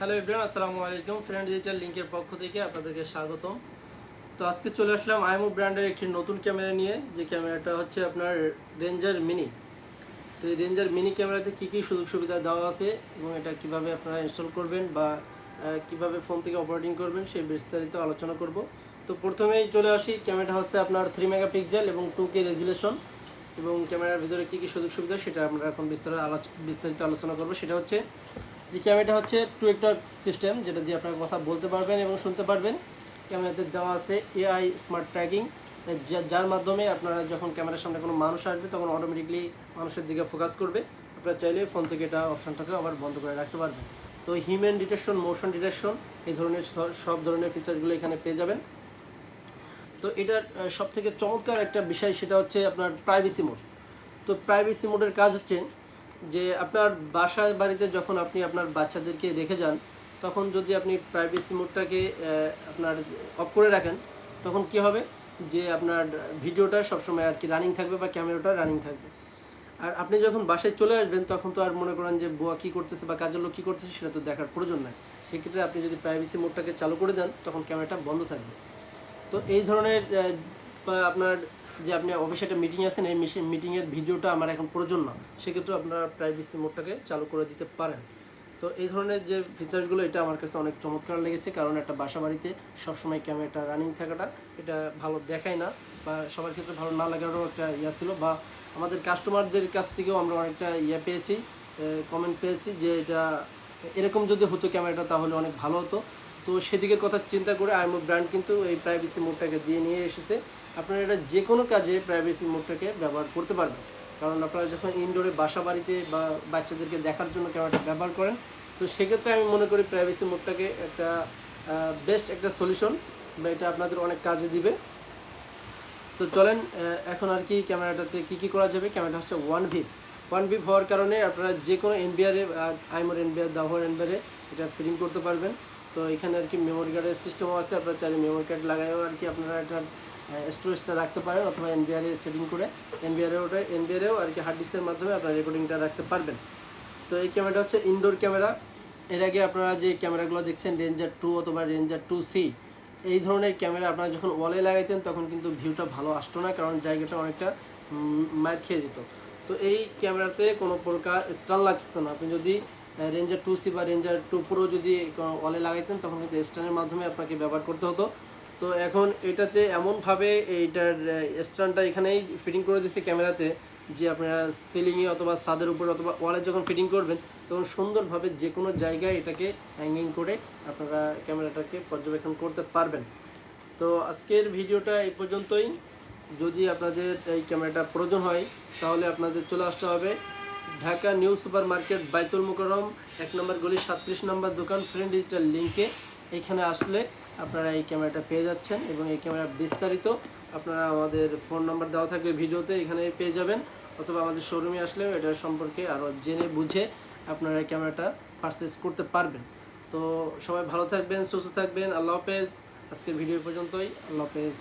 Hello everyone, আসসালামু আলাইকুম। Friend digital লিংকের পক্ষ থেকে আপনাদেরকে স্বাগতম। তো আজকে চলে আসলাম আইএমও ব্র্যান্ডের একটি নতুন ক্যামেরা নিয়ে, যে ক্যামেরাটা হচ্ছে আপনার রেঞ্জার মিনি। তো এই রেঞ্জার মিনি ক্যামেরাতে কী কী সুযোগ সুবিধা দেওয়া আছে এবং এটা কিভাবে আপনারা ইনস্টল করবেন বা কিভাবে ফোন থেকে অপারেটিং করবেন সেই বিস্তারিত আলোচনা করব। তো প্রথমেই চলে আসি, ক্যামেরাটা হচ্ছে আপনার 3 মেগাপিক্সেল এবং 2K রেজুলেশন। এবং ক্যামেরার ভিতরে কী কী সুযোগ সুবিধা সেটা আমরা এখন বিস্তারিত আলোচনা করব। সেটা হচ্ছে যে ক্যামেরাটা হচ্ছে টু একটা সিস্টেম, যেটা দিয়ে আপনার কথা বলতে পারবেন এবং শুনতে পারবেন। ক্যামেরাতে দেওয়া আছে এআই স্মার্ট ট্র্যাকিং, যার মাধ্যমে আপনারা যখন ক্যামেরার সামনে কোনো মানুষ আসবে তখন অটোমেটিকলি মানুষের দিকে ফোকাস করবে। আপনারা চাইলে ফোন থেকে এটা অপশানটাকে আবার বন্ধ করে রাখতে পারবেন। তো হিউম্যান ডিটেকশন, মোশন ডিটেকশন, এই ধরনের সব ধরনের ফিচারসগুলো এখানে পেয়ে যাবেন। তো এটার সবথেকে চমৎকার একটা বিষয় সেটা হচ্ছে আপনার প্রাইভেসি মোড। তো প্রাইভেসি মোডের কাজ হচ্ছে যে আপনার বাড়িতে যখন আপনি আপনার বাচ্চাদেরকে রেখে যান, তখন যদি আপনি প্রাইভেসি মোডটাকে আপনার অফ করে রাখেন, তখন কি হবে যে আপনার ভিডিওটা সবসময় আর কি রানিং থাকবে বা ক্যামেরাটা রানিং থাকবে। আর আপনি যখন বাসায় চলে আসবেন তখন তো আর মনে করেন যে বুয়া কী করতেছে বা কাজের লোক কী করতেছে সেটা তো দেখার প্রয়োজন নাই। সেক্ষেত্রে আপনি যদি প্রাইভেসি মোডটাকে চালু করে দেন তখন ক্যামেরাটা বন্ধ থাকবে। তো এই ধরনের আপনার যে আপনি অফিসে একটা মিটিং আছেন, এই মিটিংয়ের ভিডিওটা আমার এখন প্রয়োজন না, সেক্ষেত্রে আপনারা প্রাইভেসি মোডটাকে চালু করে দিতে পারেন। তো এই ধরনের যে ফিচার্সগুলো, এটা আমার কাছে অনেক চমৎকার লেগেছে, কারণ একটা বাসা বাড়িতে সবসময় ক্যামেরাটা রানিং থাকাটা এটা ভালো দেখায় না, বা সবার ক্ষেত্রে ভালো না লাগারও একটা ছিল, বা আমাদের কাস্টমারদের কাছ থেকেও আমরা অনেকটা পেয়েছি, কমেন্ট পেয়েছি যে এটা এরকম যদি হতো ক্যামেরাটা তাহলে অনেক ভালো হতো। তো সেদিকের কথা চিন্তা করে আইএমও ব্র্যান্ড কিন্তু এই প্রাইভেসি মোডটাকে দিয়ে নিয়ে এসেছে। আপনারা এটা যে কোনো কাজে প্রাইভেসি মোডটাকে ব্যবহার করতে পারবেন, কারণ আপনারা যখন ইনডোরে বাসা বাড়িতে বা বাচ্চাদেরকে দেখার জন্য ক্যামেরাটা ব্যবহার করেন, তো সেক্ষেত্রে আমি মনে করি প্রাইভেসি মোডটাকে একটা বেস্ট একটা সলিউশন, বা এটা আপনাদের অনেক কাজে দিবে। তো চলেন এখন আর কি ক্যামেরাটাতে কী করা যাবে। ক্যামেরাটা হচ্ছে ওয়ান ভিপ হওয়ার কারণে আপনারা যে কোনো এনবিআরে, আইমোর এনবিআর, দাভর এনবিআরে এটা ফিটিং করতে পারবেন। তো এখানে আর কি মেমোরি কার্ডের সিস্টেমও আছে, আপনারা চাইলে মেমোরি কার্ড লাগাইও আর কি আপনারা এটার স্টোরেজটা রাখতে পারেন, অথবা এনবিআরে সেটিং করে এনবিআরেও আর কি হার্ড ডিস্কের মাধ্যমে আপনারা রেকর্ডিংটা রাখতে পারবেন। তো এই ক্যামেরাটা হচ্ছে ইনডোর ক্যামেরা। এর আগে আপনারা যে ক্যামেরাগুলো দেখছেন রেঞ্জার 2 অথবা রেঞ্জার 2C, এই ধরনের ক্যামেরা আপনারা যখন ওয়ালে লাগাইতেন তখন কিন্তু ভিউটা ভালো আসতো না, কারণ জায়গাটা অনেকটা মার খেয়ে যেত। তো এই ক্যামেরাতে কোনো প্রকার স্ট্যান্ড লাগছে না। আপনি যদি রেঞ্জার 2C বা রেঞ্জার 2 Pro যদি ওয়ালে লাগাইতেন তখন কিন্তু স্ট্যান্ডের মাধ্যমে আপনাকে ব্যবহার করতে হতো। তো এখন এটাতে এমনভাবে এইটার স্ট্যান্ডটা এখানেই ফিটিং করে দিচ্ছে ক্যামেরাতে, যে আপনারা সিলিংয়ে অথবা ছাদের উপরে অথবা ওয়ালে যখন ফিটিং করবেন তখন সুন্দরভাবে যে কোনো জায়গায় এটাকে হ্যাঙ্গিং করে আপনারা ক্যামেরাটাকে পর্যবেক্ষণ করতে পারবেন। তো আজকের ভিডিওটা এই পর্যন্তই। যদি আপনাদের এই ক্যামেরাটা প্রয়োজন হয় তাহলে আপনাদের চলে আসতে হবে ঢাকা নিউ সুপার মার্কেট, বাইতুল মোকাররম 1 নম্বর গলি 37 নম্বর দোকান, ফ্রেন্ড ডিজিটাল লিঙ্কে। এখানে আসলে আপনারা এই ক্যামেরাটা পেয়ে যাচ্ছেন, এবং এই ক্যামেরার বিস্তারিত আপনারা আমাদের ফোন নাম্বার দেওয়া থাকবে ভিডিওতে, এখানে পেয়ে যাবেন, অথবা আমাদের শোরুমে আসলেও এটা সম্পর্কে আরও জেনে বুঝে আপনারা এই ক্যামেরাটা পারচেস করতে পারবেন। তো সবাই ভালো থাকবেন, সুস্থ থাকবেন। আল্লাহ হাফেজ। আজকের ভিডিও পর্যন্তই। আল্লাহ হাফেজ।